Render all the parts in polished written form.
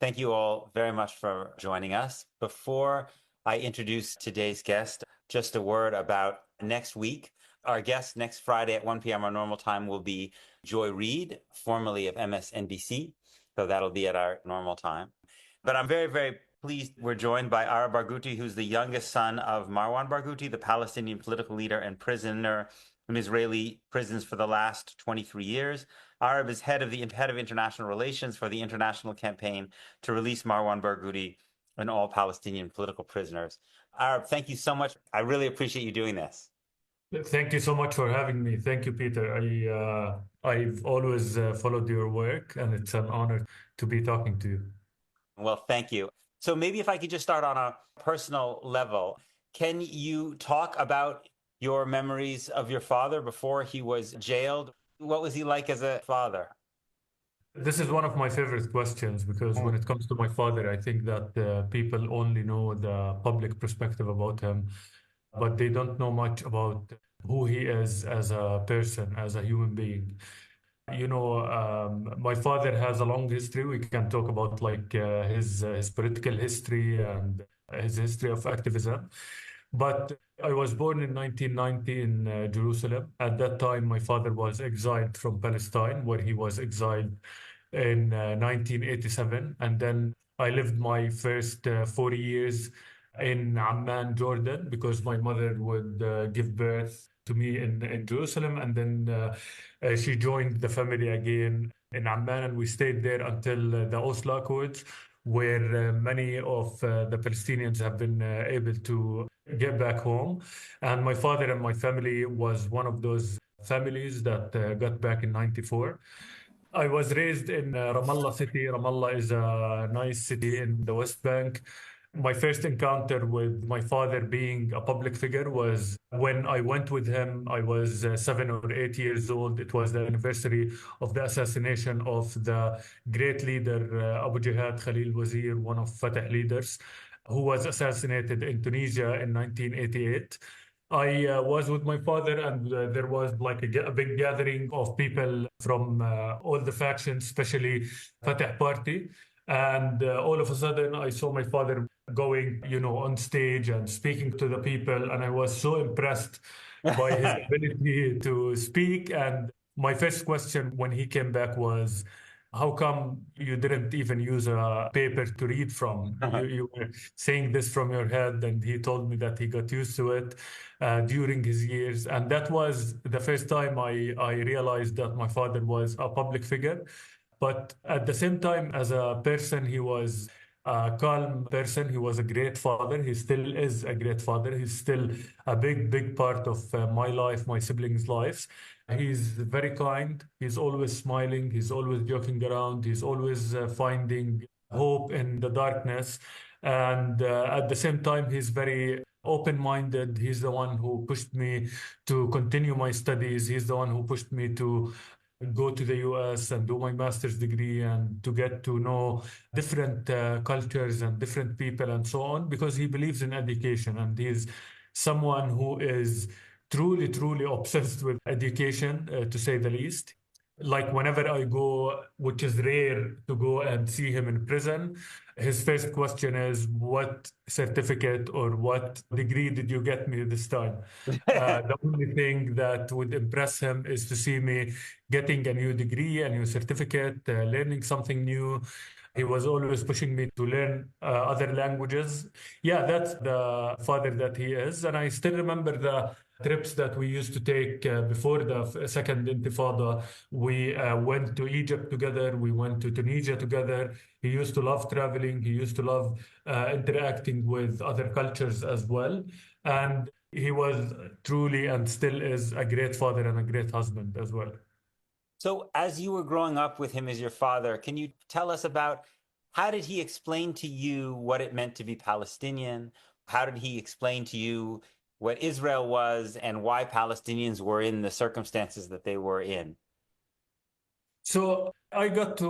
Thank you all very much for joining us. Before I introduce today's guest, just a word about next week. Our guest next Friday at 1 p.m. our normal time will be Joy Reid, formerly of MSNBC. So that'll be at our normal time. But I'm very, very pleased we're joined by Arab Barghouti, who's the youngest son of Marwan Barghouti, the Palestinian political leader and prisoner in Israeli prisons for the last 23 years. Arab is head of international relations for the International Campaign to Release Marwan Barghouti and all Palestinian political prisoners. Arab, thank you so much. I really appreciate you doing this. Thank you so much for having me. Thank you, Peter. I've always followed your work, and it's an honor to be talking to you. Well, thank you. So maybe if I could just start on a personal level, can you talk about your memories of your father before he was jailed? What was he like as a father? This is one of my favorite questions because when it comes to my father, I think that people only know the public perspective about him, but they don't know much about who he is as a person, as a human being. My father has a long history. We can talk about his political history and his history of activism. But I was born in 1990 in Jerusalem. At that time, my father was exiled from Palestine, where he was exiled in 1987. And then I lived my first 40 years in Amman, Jordan, because my mother would give birth to me in Jerusalem. And then she joined the family again in Amman, and we stayed there until the Oslo Accords, where many of the Palestinians have been able to get back home. And my father and my family was one of those families that got back in 94. I was raised in Ramallah city. Ramallah is a nice city in the West Bank. My first encounter with my father being a public figure was when I went with him. I was 7 or 8 years old. It was the anniversary of the assassination of the great leader Abu Jihad Khalil Wazir, one of Fatah leaders, who was assassinated in Tunisia in 1988. I was with my father, and there was like a big gathering of people from all the factions, especially Fatah Party. And all of a sudden, I saw my father going, on stage and speaking to the people. And I was so impressed by his ability to speak. And my first question when he came back was, how come you didn't even use a paper to read from? You were saying this from your head. And he told me that he got used to it during his years. And that was the first time I realized that my father was a public figure. But at the same time, as a person, he was a calm person. He was a great father. He still is a great father. He's still a big, big part of my life, my siblings' lives. He's very kind. He's always smiling. He's always joking around. He's always finding hope in the darkness. And at the same time, he's very open-minded. He's the one who pushed me to continue my studies. He's the one who pushed me to go to the US and do my master's degree and to get to know different cultures and different people and so on, because he believes in education, and he's someone who is truly, truly obsessed with education, to say the least. Like whenever I go, which is rare to go and see him in prison, his first question is, what certificate or what degree did you get me this time? The only thing that would impress him is to see me getting a new degree, a new certificate, learning something new. He was always pushing me to learn other languages. Yeah, that's the father that he is. And I still remember the trips that we used to take before the second Intifada. We went to Egypt together. We went to Tunisia together. He used to love traveling. He used to love interacting with other cultures as well. And he was truly and still is a great father and a great husband as well. So as you were growing up with him as your father, can you tell us about how did he explain to you what it meant to be Palestinian? How did he explain to you what Israel was and why Palestinians were in the circumstances that they were in? So I got to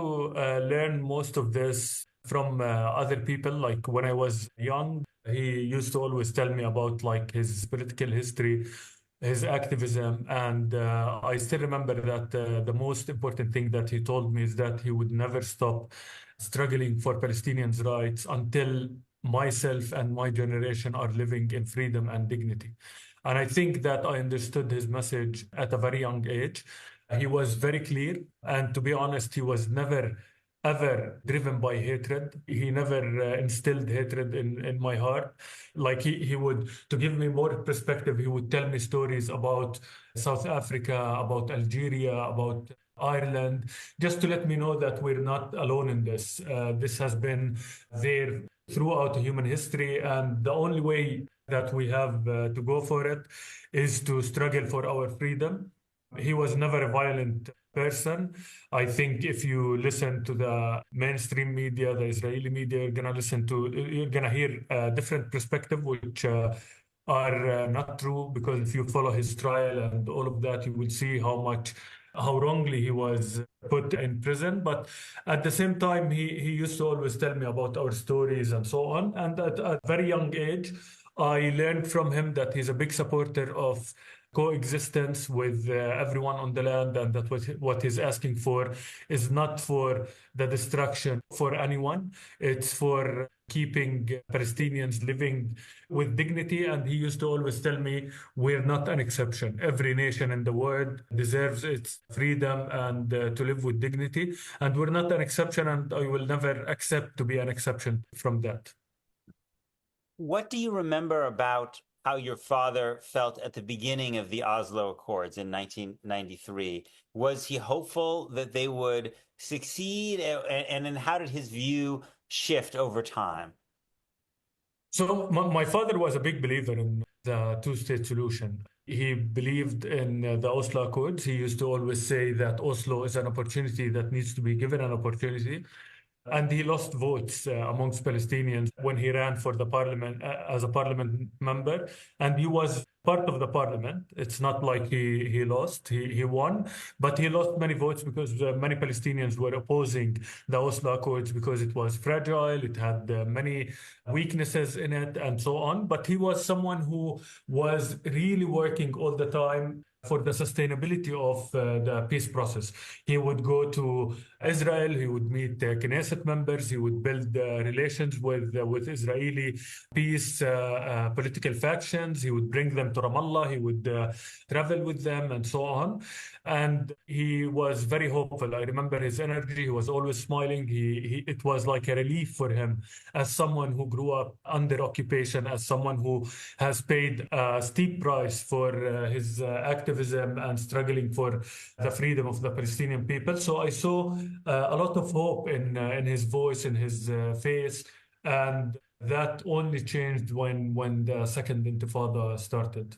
learn most of this from other people. Like when I was young, he used to always tell me about like his political history, his activism. And I still remember that the most important thing that he told me is that he would never stop struggling for Palestinians' rights until myself and my generation are living in freedom and dignity. And I think that I understood his message at a very young age. He was very clear. And to be honest, he was never, ever driven by hatred. He never instilled hatred in my heart. Like he would, to give me more perspective, he would tell me stories about South Africa, about Algeria, about Ireland, just to let me know that we're not alone in this. This has been there throughout human history, and the only way that we have to go for it is to struggle for our freedom. He was never a violent person. I think if you listen to the mainstream media, the Israeli media, you're gonna hear a different perspective, which are not true, because if you follow his trial and all of that, you will see how wrongly he was put in prison. But at the same time, he used to always tell me about our stories and so on. And at a very young age, I learned from him that he's a big supporter of coexistence with everyone on the land, and that what he's asking for is not for the destruction for anyone. It's for keeping Palestinians living with dignity. And he used to always tell me, we're not an exception. Every nation in the world deserves its freedom and to live with dignity. And we're not an exception, and I will never accept to be an exception from that. What do you remember about how your father felt at the beginning of the Oslo Accords in 1993? Was he hopeful that they would succeed? And then how did his view shift over time? So my father was a big believer in the two-state solution. He believed in the Oslo Accords. He used to always say that Oslo is an opportunity that needs to be given an opportunity. And he lost votes amongst Palestinians when he ran for the parliament as a parliament member. And he was part of the parliament. It's not like he lost, he won, but he lost many votes because many Palestinians were opposing the Oslo Accords because it was fragile, it had many weaknesses in it, and so on. But he was someone who was really working all the time for the sustainability of the peace process. He would go to Israel, he would meet Knesset members, he would build relations with Israeli peace political factions, he would bring them to Ramallah, he would travel with them, and so on. And he was very hopeful. I remember his energy, he was always smiling. It was like a relief for him as someone who grew up under occupation, as someone who has paid a steep price for his activism and struggling for the freedom of the Palestinian people. So I saw a lot of hope in his voice, in his face, and that only changed when the second Intifada started.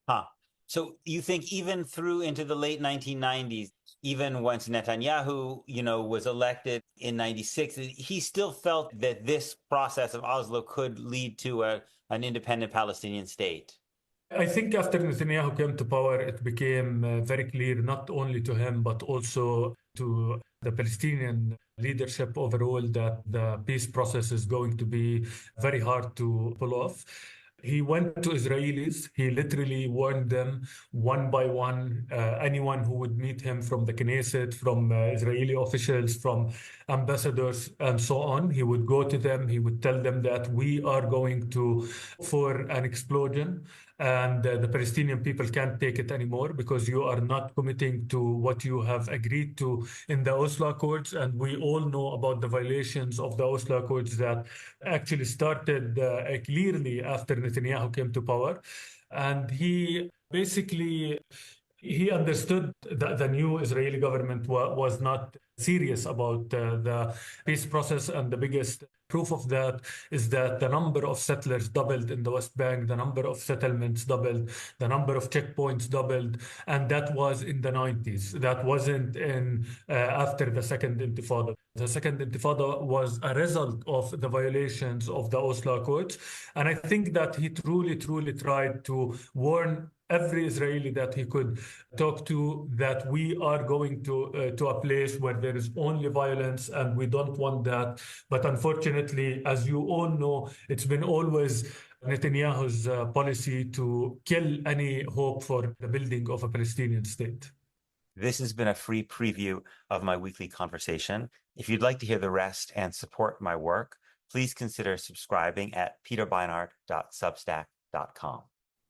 Huh. So you think even through into the late 1990s, even once Netanyahu, was elected in 96, he still felt that this process of Oslo could lead to an independent Palestinian state? I think after Netanyahu came to power, it became very clear, not only to him, but also to the Palestinian leadership overall, that the peace process is going to be very hard to pull off. He went to Israelis. He literally warned them one by one, anyone who would meet him from the Knesset, from Israeli officials, from ambassadors, and so on. He would go to them. He would tell them that we are going for an explosion, and the Palestinian people can't take it anymore because you are not committing to what you have agreed to in the Oslo Accords. And we all know about the violations of the Oslo Accords that actually started clearly after Netanyahu came to power. And he basically he understood that the new Israeli government was not serious about the peace process. And the biggest proof of that is that the number of settlers doubled in the West Bank, the number of settlements doubled, the number of checkpoints doubled, and that was in the 90s. That wasn't in after the Second Intifada. The Second Intifada was a result of the violations of the Oslo Accords, and I think that he truly, truly tried to warn every Israeli that he could talk to that we are going to a place where there is only violence, and we don't want that. But unfortunately, as you all know, it's been always Netanyahu's policy to kill any hope for the building of a Palestinian state. This has been a free preview of my weekly conversation. If you'd like to hear the rest and support my work, please consider subscribing at peterbeinart.substack.com.